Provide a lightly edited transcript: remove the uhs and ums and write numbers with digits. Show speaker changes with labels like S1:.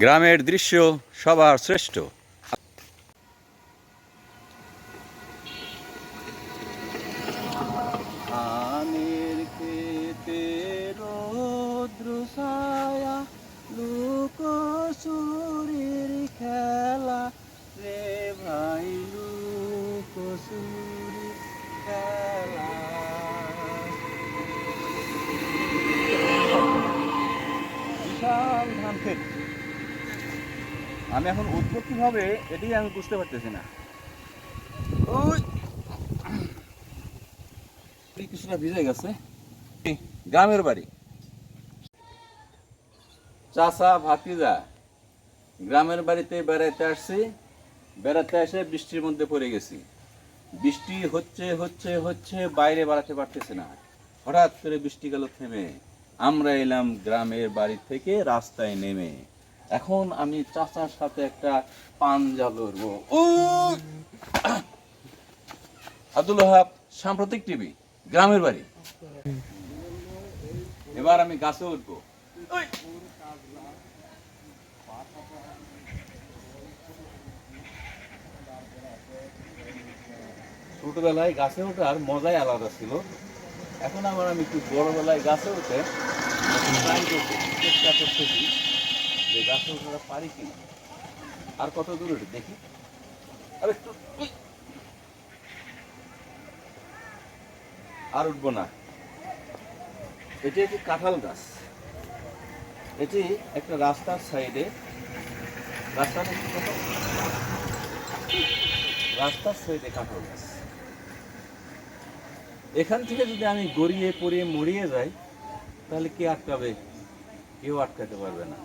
S1: গ্রামের দৃশ্য সবার শ্রেষ্ঠ।
S2: ধানের খেতে রৌদ্র ছায়া লুকোচুরির খেলা রে ভাই, লুকোচুরির খেলা। বিশাল ধান ক্ষেত। আমি এখন উঠবো কিভাবে এটাই আমি বুঝতে পারতেছি না। ওই কিছুটা ভিজে গেছে। গ্রামের বাড়ি, চাচা ভাতিজা গ্রামের বাড়িতে বেড়াইতে আসছি। বেড়াতে এসে বৃষ্টির মধ্যে পড়ে গেছি। বৃষ্টি হচ্ছে হচ্ছে হচ্ছে, বাইরে বাড়াতে পারতেছে না। হঠাৎ করে বৃষ্টি গেল থেমে। আমরা এলাম গ্রামের বাড়ি থেকে রাস্তায় নেমে। এখন আমি চাচার সাথে একটা পাঞ্জা লড়বো। ও আব্দুল ওহাব, সাম্প্রতিক টিভি, গ্রামের বাড়ি। এবার আমি গাছে উঠবো। ছোটবেলায় গাছে ওঠার মজাই আলাদা ছিল। এখন আবার আমি একটু বড়বেলায় গাছে উঠে চেষ্টা করতেছি যে গাছে ওঠাটা পারি কিনা। আর কত দূর উঠে দেখি। আর একটু, আর উঠবো না। এটি একটি কাঁঠাল গাছ। এটি একটা রাস্তার সাইডে, রাস্তার সাইডে কাঁঠাল গাছ। এখান থেকে যদি আমি গড়িয়ে পড়িয়ে মরিয়ে যাই, তাহলে কে আটকাবে? কেউ আটকাতে পারবে না।